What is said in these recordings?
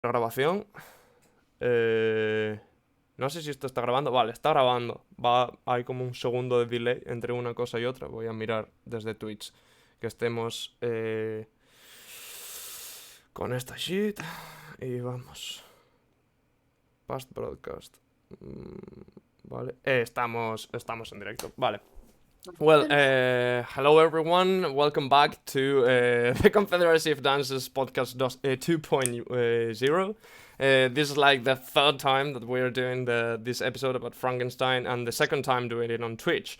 la grabación. No sé si esto está grabando. Vale, está grabando. Hay como un segundo de delay entre una cosa y otra. Voy a mirar desde Twitch que estemos con esta shit. Y vamos. Past broadcast. Vale. Estamos en directo. Vale. Well, hello everyone. Welcome back to the Confederacy of Dunces podcast 2.0. This is like the third time that we're doing this episode about Frankenstein, and the second time doing it on Twitch.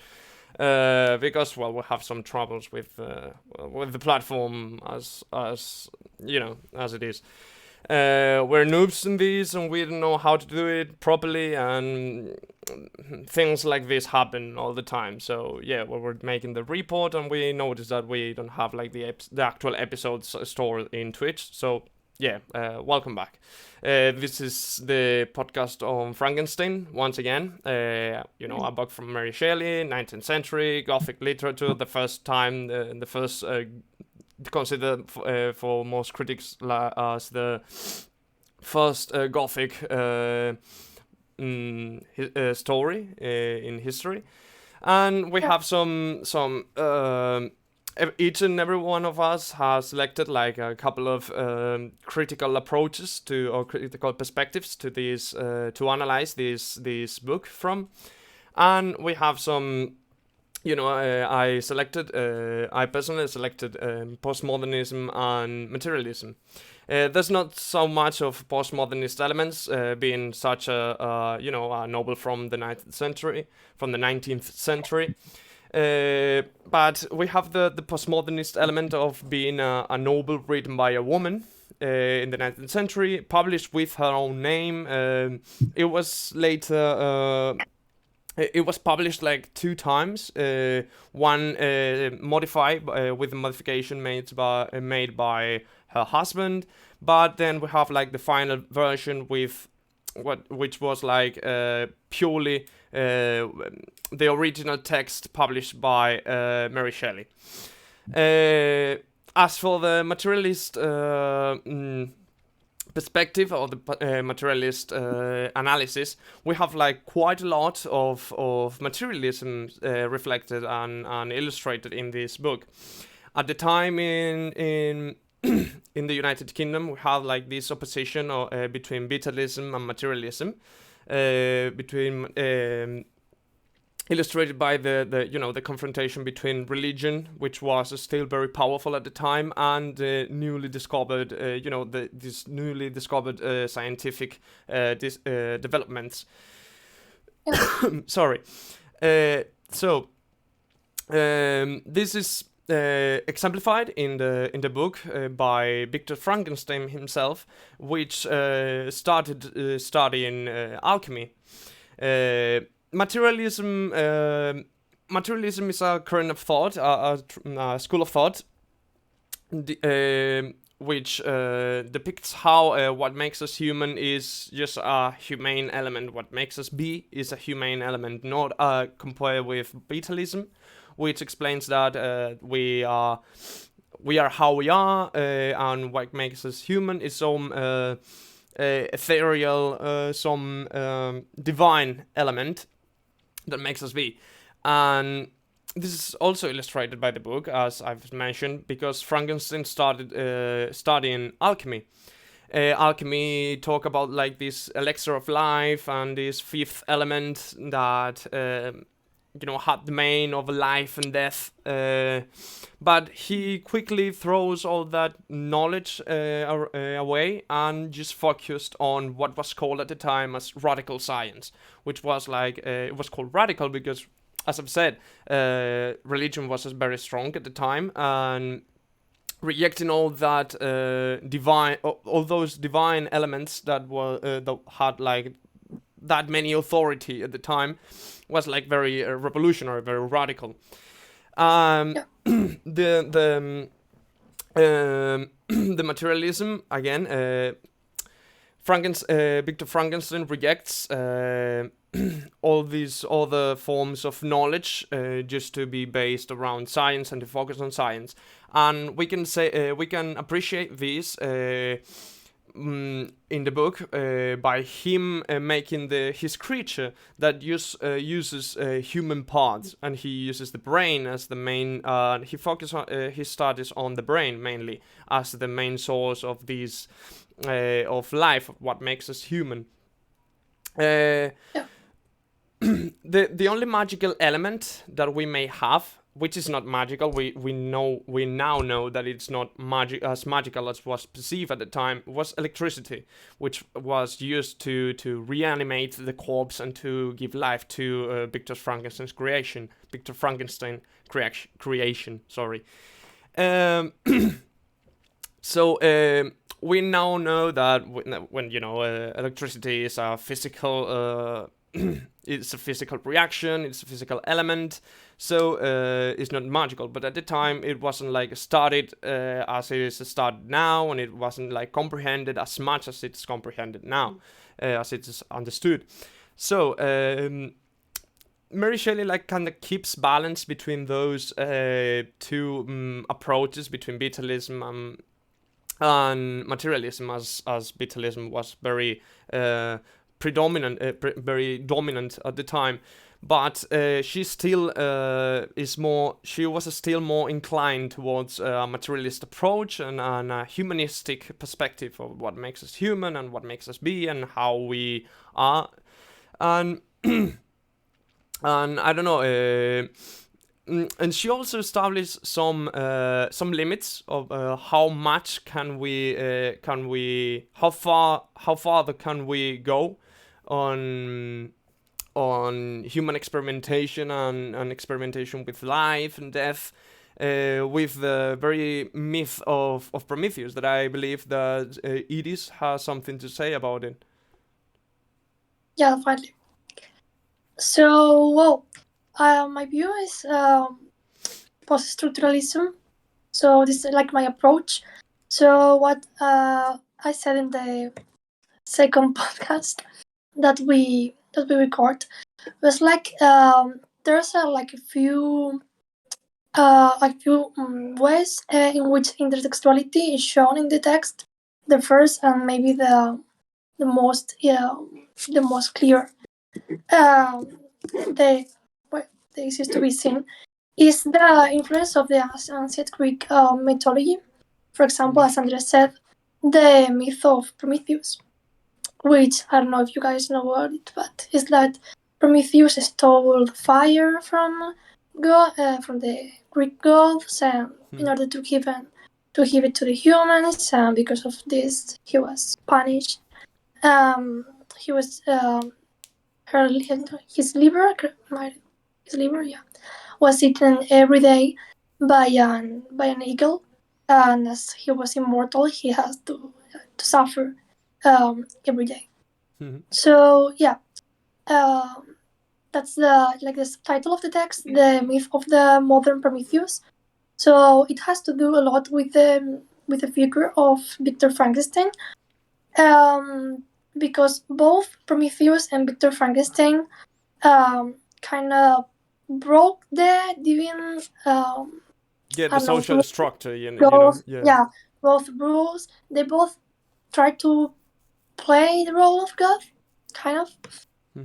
Because well, we have some troubles with the platform as you know, as it is. We're noobs in this, and we don't know how to do it properly, and things like this happen all the time. So yeah, well, we're making the report, and we noticed that we don't have like the actual episodes stored in Twitch. So yeah, welcome back. This is the podcast on Frankenstein once again. You know, a book from Mary Shelley, 19th century Gothic literature. The first time, the first. Considered for most critics as the first Gothic story in history, and we have some each and every one of us has selected like a couple of critical approaches to, or critical perspectives to this to analyze this book from, and we have some. You know, I personally selected postmodernism and materialism. There's not so much of postmodernist elements, being such a novel from the 19th century. But we have the postmodernist element of being a novel written by a woman in the 19th century, published with her own name. It was later. It was published like 2 times. One modified with a modification made by her husband, but then we have like the final version with which was like purely the original text published by Mary Shelley. As for the materialist perspective or the materialist analysis, we have like quite a lot of materialism reflected and illustrated in this book. At the time in in the United Kingdom, we have like this opposition between vitalism and materialism, illustrated by the confrontation between religion, which was still very powerful at the time, and newly discovered this newly discovered scientific developments. Sorry. This is exemplified in the book by Victor Frankenstein himself, which started studying alchemy. Materialism is a current of thought, a school of thought, which depicts how what makes us human is just a humane element. What makes us be is a humane element, not compared with vitalism, which explains that we are how we are, and what makes us human is some ethereal, some divine element that makes us be. And this is also illustrated by the book, as I've mentioned, because Frankenstein started studying alchemy. Alchemy talk about like this elixir of life and this fifth element that had the main of life and death. But he quickly throws all that knowledge away and just focused on what was called at the time as radical science, which was like it was called radical because, as I've said, religion was very strong at the time, and rejecting all that divine, all those divine elements that were that had like that many authority at the time, was like very revolutionary, very radical. The materialism again. Victor Frankenstein rejects all these other forms of knowledge just to be based around science and to focus on science. And we can say we can appreciate this in the book by him making his creature that uses human parts, and he uses the brain as the main. He focuses on his studies on the brain mainly as the main source of these of life, what makes us human. The only magical element that we may have, which is not magical, we now know that it's not as magical as was perceived at the time, was electricity, which was used to reanimate the corpse and to give life to Victor Frankenstein's creation. Victor Frankenstein creation. Sorry. So we now know that when electricity is a physical. It's a physical reaction, it's a physical element, so it's not magical. But at the time, it wasn't like started as it is started now, and it wasn't like comprehended as much as it's comprehended now, as it is understood. So Mary Shelley like kind of keeps balance between those two approaches, between vitalism and materialism, as vitalism was very predominant, very dominant at the time, but she still she was still more inclined towards a materialist approach and a humanistic perspective of what makes us human and what makes us be and how we are, and and I don't know. And she also established some limits of how much can we how farther can we go on human experimentation and experimentation with life and death, with the very myth of Prometheus, that I believe that Edith has something to say about it. Yeah, finally. So, well, my view is post-structuralism. So this is like my approach. So what I said in the second podcast that we record was like there's like a few ways in which intertextuality is shown in the text. The first and maybe the most clear, the easiest to be seen, is the influence of the ancient Greek mythology. For example, as Andres said, the myth of Prometheus, which I don't know if you guys know about it, but it's that Prometheus stole fire from the Greek gods, in order to give it to the humans, and because of this, he was punished. He was his liver, was eaten every day by an eagle, and as he was immortal, he has to suffer every day. So yeah, that's the title of the text, the myth of the modern Prometheus. So it has to do a lot with the figure of Victor Frankenstein, because both Prometheus and Victor Frankenstein kind of broke the divine the social structure, both rules. They both tried to play the role of God, kind of.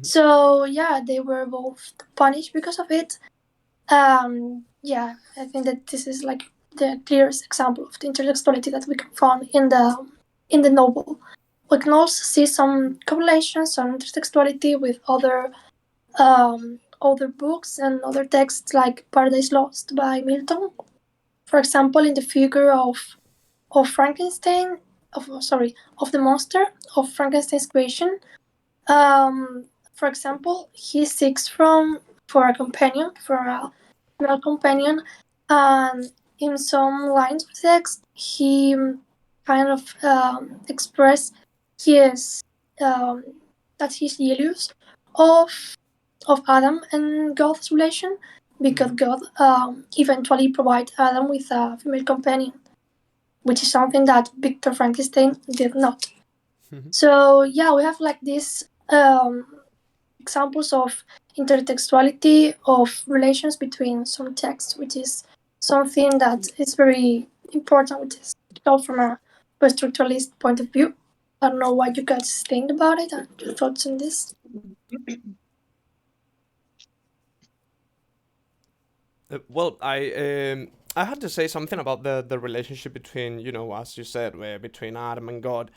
So yeah, they were both punished because of it. I think that this is like the clearest example of the intertextuality that we can find in the novel. We can also see some correlations on intertextuality with other books and other texts, like Paradise Lost by Milton. For example, in the figure of Frankenstein, of the monster of Frankenstein's creation. For example, he seeks for a companion, for a male companion, and in some lines of text, he kind of expressed his that he's jealous of Adam and God's relation, because God eventually provided Adam with a female companion, which is something that Victor Frankenstein did not. So yeah, we have like these examples of intertextuality of relations between some texts, which is something that is very important, which is from a post-structuralist point of view. I don't know what you guys think about it and your thoughts on this. Well, I had to say something about the relationship between, as you said, between Adam and God.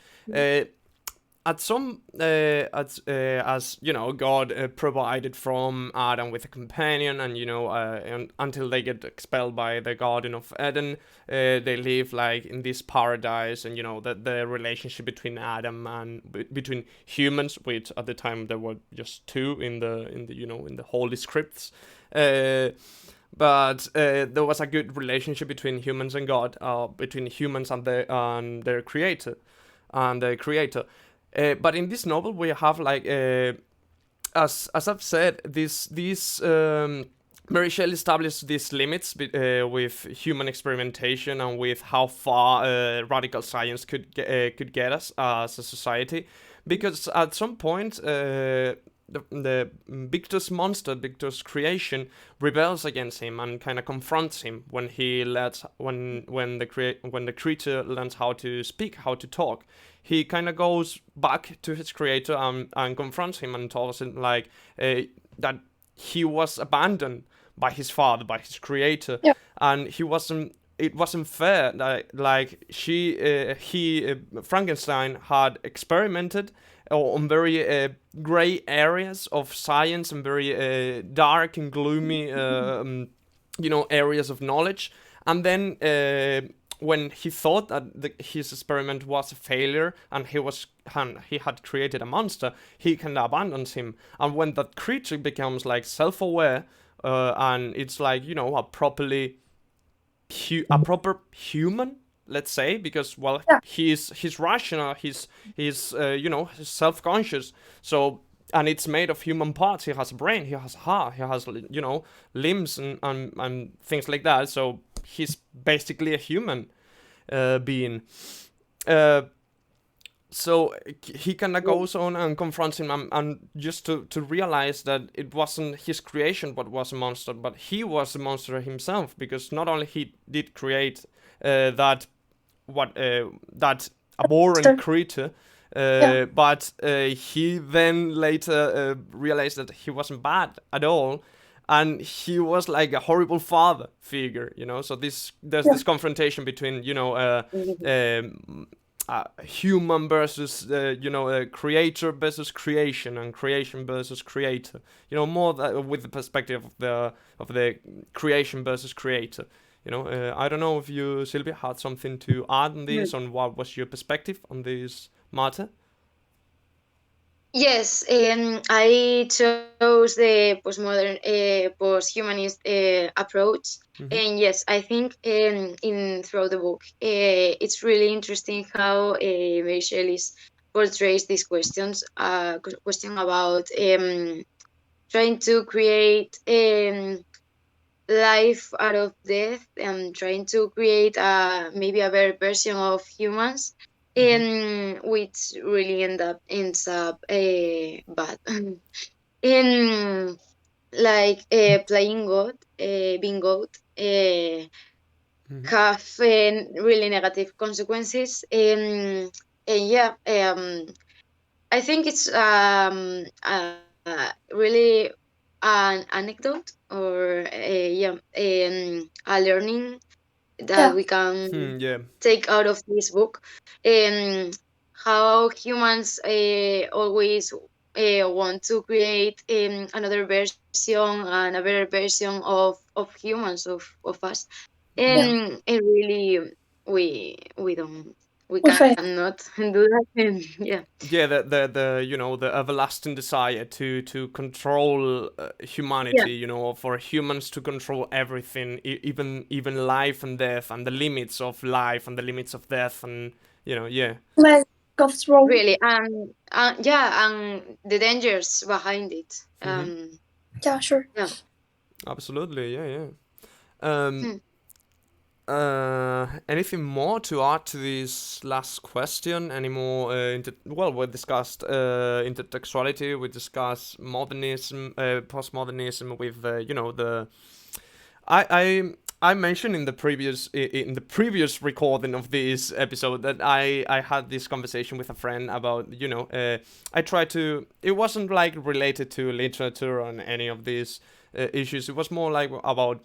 At some as God provided from Adam with a companion, and until they get expelled by the Garden of Eden, they live like in this paradise, and the relationship between Adam and between humans, which at the time there were just two in the holy scripts. But there was a good relationship between humans and God, between humans and their creator, and the creator. But in this novel, we have like, as I've said, these Mary Shelley established these limits with human experimentation and with how far radical science could get us as a society, because at some point. The Victor's monster, Victor's creation, rebels against him and kind of confronts him when the creature learns how to speak, how to talk. He kind of goes back to his creator and confronts him and tells him like that he was abandoned by his father, by his creator, Yeah. and it wasn't fair. Frankenstein had experimented on very gray areas of science and very dark and gloomy, areas of knowledge. And then when he thought that his experiment was a failure and he had created a monster, he kind of abandons him. And when that creature becomes like self-aware, and it's like a proper human, let's say, because Yeah. he's rational, he's he's self-conscious. So, and it's made of human parts. He has a brain, he has a heart, he has limbs and things like that. So he's basically a human being. So he kind of goes on and confronts him, and just to realize that it wasn't his creation what was a monster, but he was a monster himself, because not only he did create that abhorrent creature, but he then later realized that he wasn't bad at all, and he was like a horrible father figure. So there's this confrontation between human versus creator versus creation, and creation versus creator. More with the perspective of the creation versus creator. I don't know if you, Sylvia, had something to add on this, on what was your perspective on this matter. Yes, I chose the postmodern, post-humanist approach, and yes, I think in throughout the book, it's really interesting how Mary Shelley portrays these questions. Question about trying to create life out of death, and trying to create maybe a better version of humans, which really ends up bad. In like playing God, being God, have really negative consequences. And yeah, I think it's really an anecdote, or a learning that we can Yeah. take out of this book, how humans always want to create another version and a better version of humans, of us, and really we don't, we We fail. cannot do that. And yeah, Yeah, the everlasting desire to control humanity, for humans to control everything, even life and death, and the limits of life and the limits of death, and yeah. Like God's role. really, and yeah, and the dangers behind it. Yeah, sure. Yeah. Absolutely, yeah. Hmm. Anything more to add to this last question? Any more? We discussed intertextuality. We discussed modernism, postmodernism. With the, I mentioned in the previous recording of this episode that I had this conversation with a friend about, I tried to. It wasn't like related to literature on any of these issues. It was more like about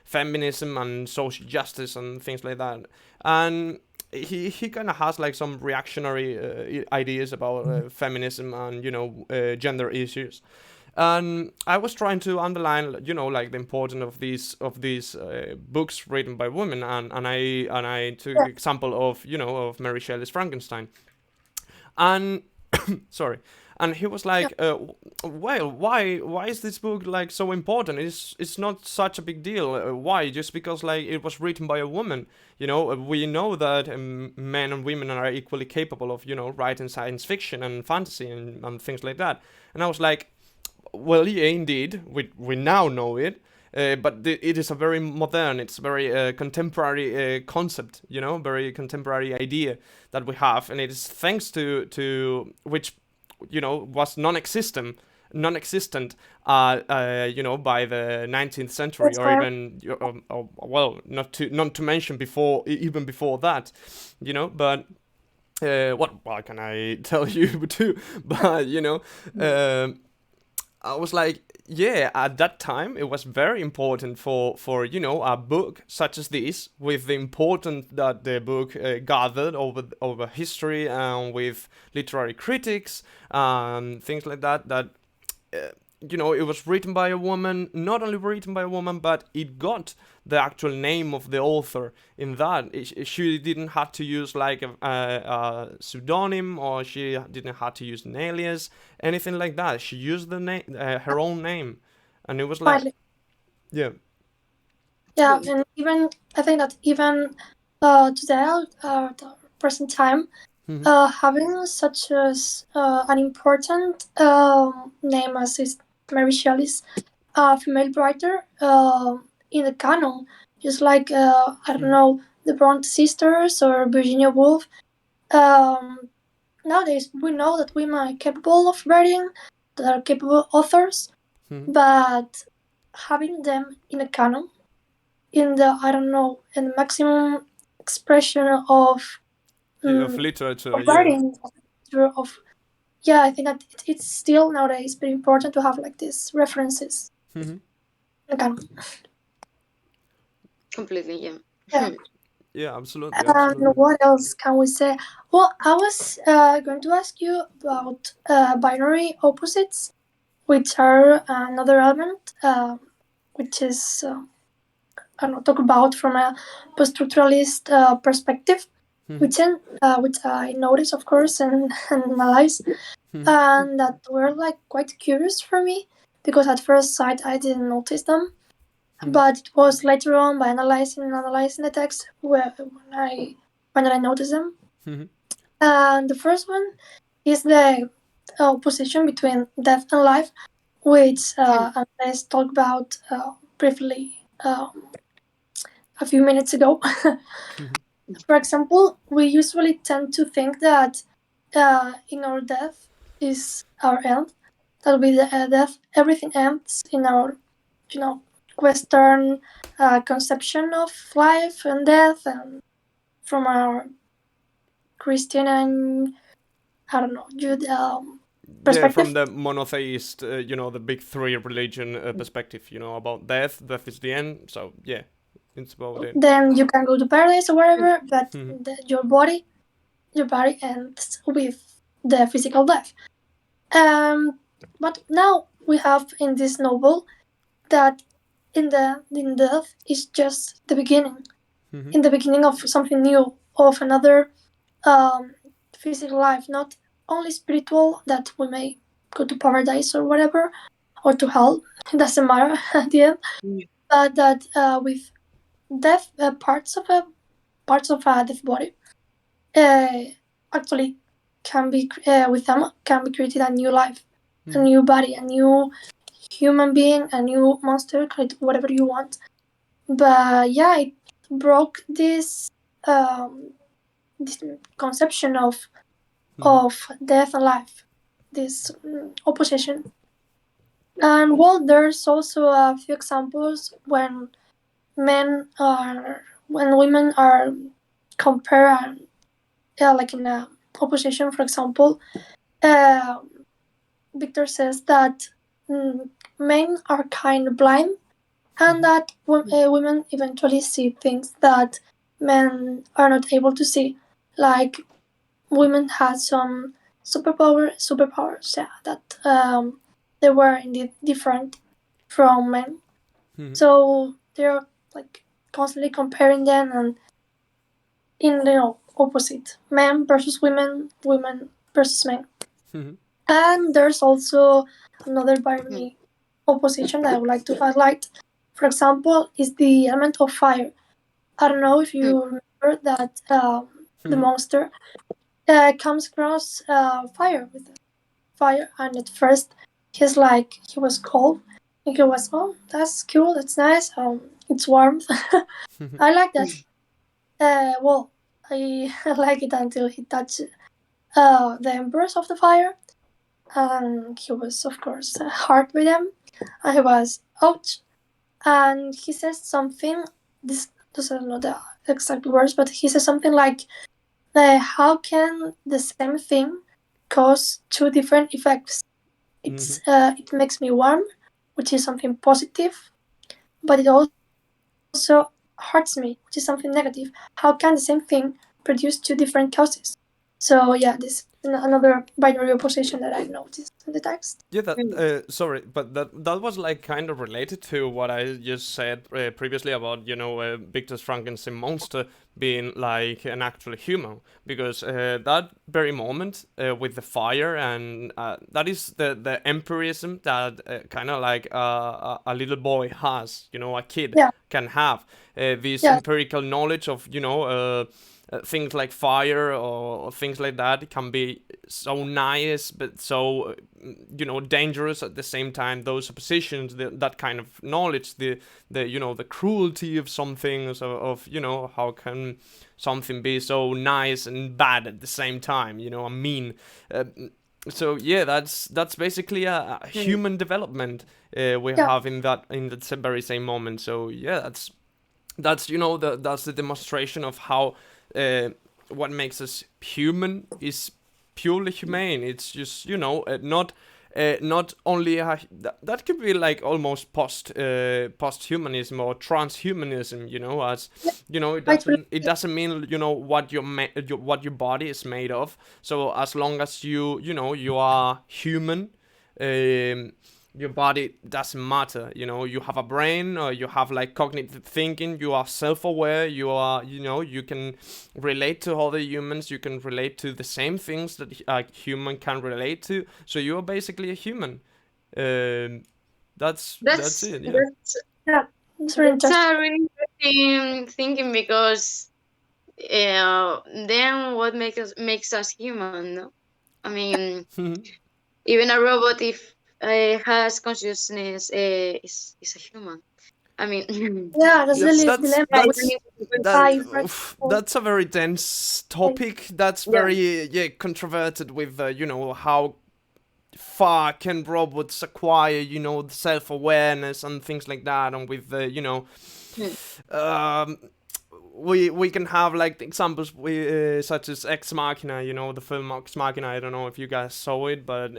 feminism and social justice and things like that. And he kind of has like some reactionary ideas about feminism and gender issues. And I was trying to underline, like the importance of these books written by women, and I took the example of Mary Shelley's Frankenstein, and sorry, and he was like, well, why is this book like so important? It's not such a big deal. Why? Just because like it was written by a woman. We know that men and women are equally capable of writing science fiction and fantasy and things like that. And I was like, well, yeah, indeed, we now know it, but it is a very modern, it's a very contemporary concept, very contemporary idea that we have, and it is thanks to which, was non-existent, by the 19th century, That's or why even, well, not to mention even before that, but. What can I tell you too? But I was like, yeah, at that time it was very important for a book such as this, with the importance that the book gathered over history and with literary critics and things like that. That it was written by a woman, not only written by a woman, but it got the actual name of the author in that. She didn't have to use like a pseudonym, or she didn't have to use an alias, anything like that. She used the name, her own name, and it was like, finally. yeah. Yeah, and even I think that even today, the present time, having such as an important name as is Mary Shelley's female writer in the canon, just like I don't know, the Bronte sisters or Virginia Woolf. Nowadays, we know that women are capable of writing, that are capable authors, but having them in a canon, in the I don't know, in the maximum expression of Of literature, of writing, of yeah, I think that it's still nowadays very important to have like these references. Canon. Completely, yeah. Yeah. Yeah, absolutely. And what else can we say? Well, I was going to ask you about binary opposites, which are another element, which is I don't know, talk about from a post-structuralist perspective, which I noticed, of course, and analyze, and that were like quite curious for me, because at first sight I didn't notice them, but it was later on by analyzing the text when I noticed them. And the first one is the opposition between death and life, which Andres talked about briefly a few minutes ago. For example, we usually tend to think that in our death is our end. That'll be the death. Everything ends in our, Western conception of life and death, and from our Christian and I don't know Judaism perspective. Yeah, from the monotheist, the big three religion perspective, about death is the end. So yeah, it's about it. Then you can go to paradise or wherever, but your body ends with the physical death. But now we have in this novel that in death is just the beginning, in the beginning of something new, of another physical life, not only spiritual, that we may go to paradise or whatever, or to hell. It doesn't matter at the end, but that with death, parts of a death body actually can be with them can be created a new life, a new body, a new human being, a new monster, whatever you want. But yeah, it broke this conception of death and life, this opposition. And well, there's also a few examples when when women are compared, like in a opposition, for example, uh, Victor says that men are kind of blind, and that women eventually see things that men are not able to see. Like women had some superpowers, yeah, that they were indeed different from men. So they're like constantly comparing them, and in opposite, men versus women, women versus men. And there's also another binary opposition that I would like to highlight. For example, is the element of fire. I don't know if you remember that the monster comes across fire with fire, and at first he was cold, and he was, oh, that's cool, that's nice, it's warmth. I like that. Well, I like it until he touched the embers of the fire, and he was, of course, hard with them. And he was, ouch. And he says something, this doesn't know the exact words, but he says something like, how can the same thing cause two different effects? It makes me warm, which is something positive, but it also hurts me, which is something negative. How can the same thing produce two different causes? So yeah, this is another binary opposition that I noticed in the text. Yeah, sorry, but that was like kind of related to what I just said previously about Victor's Frankenstein monster being like an actual human, because that very moment with the fire, and that is the empirism that kind of like a little boy has, a kid can have this empirical knowledge of things like fire or things like that. It can be so nice but so dangerous at the same time. Those oppositions, that kind of knowledge, the cruelty of some things, of how can something be so nice and bad at the same time, I mean, so yeah, that's basically a human development we have in that very same moment. So yeah, that's that's the demonstration of how what makes us human is purely humane. It's just not only that could be like almost posthumanism or transhumanism, as it doesn't mean what what your body is made of. So as long as you are human, your body doesn't matter. You have a brain, or you have like cognitive thinking, you are self-aware, you can relate to other humans, you can relate to the same things that a human can relate to. So you are basically a human. That's it. Yeah, it's very That's interesting. a really interesting thinking, because then what makes us human, no? I mean, even a robot, if has consciousness, is a human. I mean, Yeah, that's Yes, the dilemma with AI, for example. that's a very dense topic. That's yeah. very controverted with how far can robots acquire self-awareness and things like that, and with um we can have like examples such as Ex Machina, the film Ex Machina. I don't know if you guys saw it, but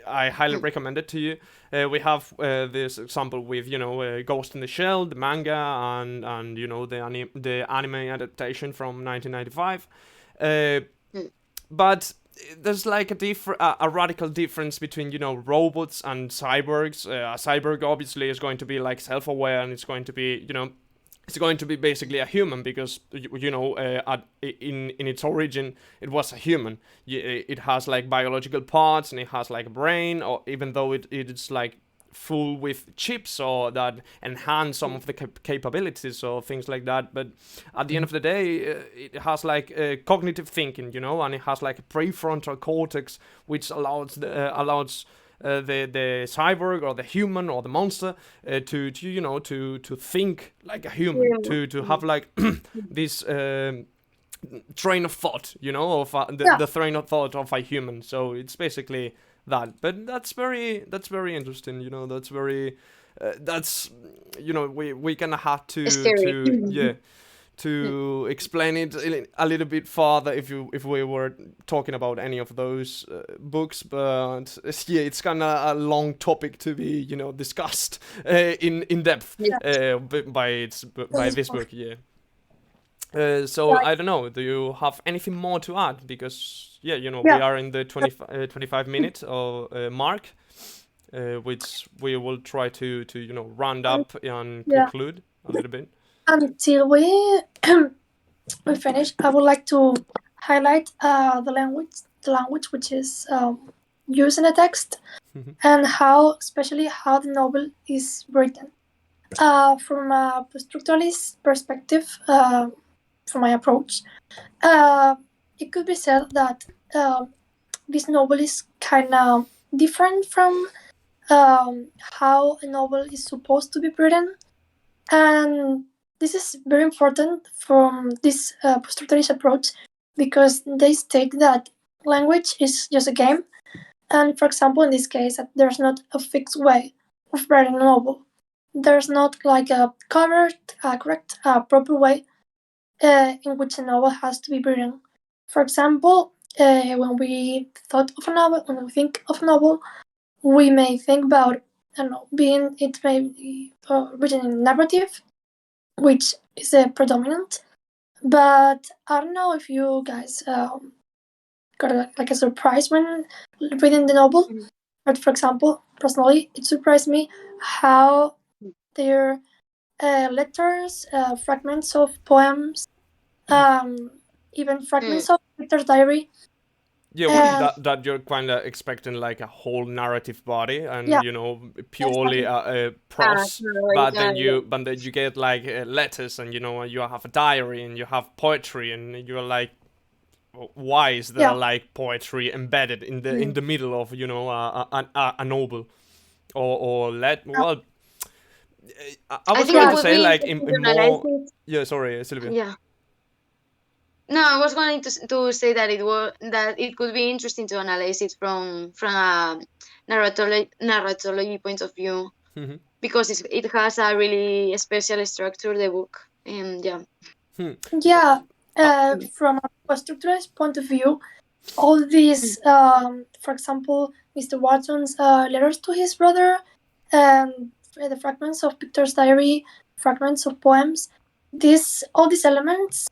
I highly recommend it to you. We have this example with Ghost in the Shell, the manga, and the anime adaptation from 1995. But there's like a radical difference between robots and cyborgs. A cyborg obviously is going to be like self-aware, and it's going to be it's going to be basically a human, because in its origin it was a human. It has like biological parts, and it has like a brain, or even though it's like full with chips or that enhance some of the capabilities or things like that. But at the end of the day, it has like cognitive thinking, and it has like a prefrontal cortex, which allows the cyborg or the human or the monster to think like a human, to have like this train of thought, you know, of the train of thought of a human. So it's basically that. But that's very interesting, you know. That's very that's you know, we kind of have Scary. to yeah, to explain it a little bit further if we were talking about any of those books, but yeah, it's kind of a long topic to be, you know, discussed in depth Yeah. by this book. Yeah. So I don't know. Do you have anything more to add? Because yeah, you know, we are in the 25 minute or mark, which we will try to you know, round up and conclude a little bit. Until we finish, I would like to highlight the language which is used in the text, and especially how the novel is written. From a structuralist perspective, from my approach, it could be said that this novel is kind of different from how a novel is supposed to be written, and this is very important from this structuralist approach, because they state that language is just a game, and for example, in this case, that there's not a fixed way of writing a novel. There's not like a correct, proper way in which a novel has to be written. For example, when we think of a novel, we may think about, I don't know, it may be written in narrative, which is a predominant. But I don't know if you guys got a surprise when reading the novel. But for example, personally, it surprised me how their letters, fragments of poems, even fragments of Victor's diary. Yeah, well, that you're kind of expecting like a whole narrative body, and you know, purely prose, but then you get like letters, and you know, you have a diary, and you have poetry, and you're like, why is there like poetry embedded in the middle of, you know, a novel or well, I was going to say like in more. Yeah, sorry, Sylvia. Yeah. No, I was going to say that it could be interesting to analyze it from a narratology point of view, because it has a really special structure, the book, and yeah. From a structuralist point of view, all these, for example, Mr. Watson's letters to his brother, and the fragments of Victor's diary, fragments of poems, all these elements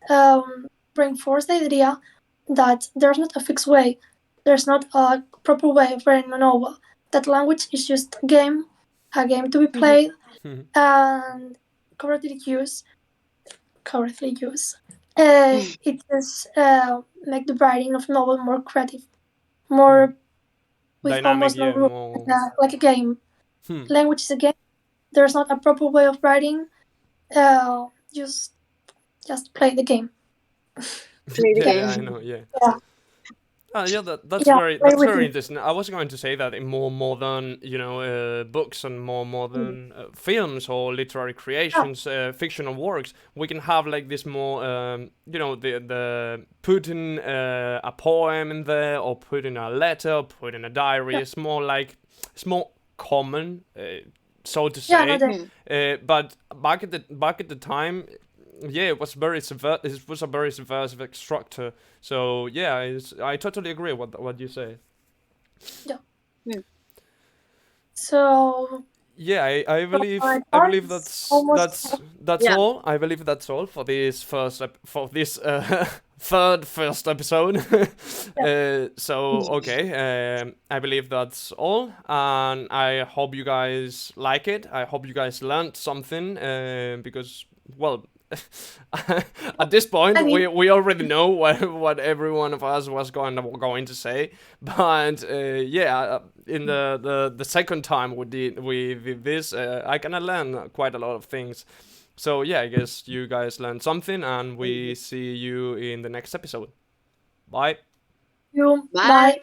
reinforce the idea that there's not a fixed way, there's not a proper way of writing a novel. That language is just a game to be played, and correctly used. It just make the writing of novel more creative, more with dynamic, almost no rules, more... like a game. Language is a game. There's not a proper way of writing. Just play the game. Yeah, I know. Yeah. Yeah, that's very interesting. I was going to say that in more modern, you know, books and more modern films or literary creations, fictional works, we can have like this more, you know, the putting a poem in there, or put in a letter, put in a diary. It's more common, so to say. But back at the time, yeah, it was it was a very subversive structure. So yeah, I totally agree with what you say. Yeah. So yeah, I believe that's all. I believe that's all for this first episode. So okay, I believe that's all, and I hope you guys like it. I hope you guys learned something, because, well, at this point, we already know what every one of us was going to say, but in the second time we did this, I kind of learned quite a lot of things. So yeah, I guess you guys learned something, and we see you in the next episode. Bye. Bye.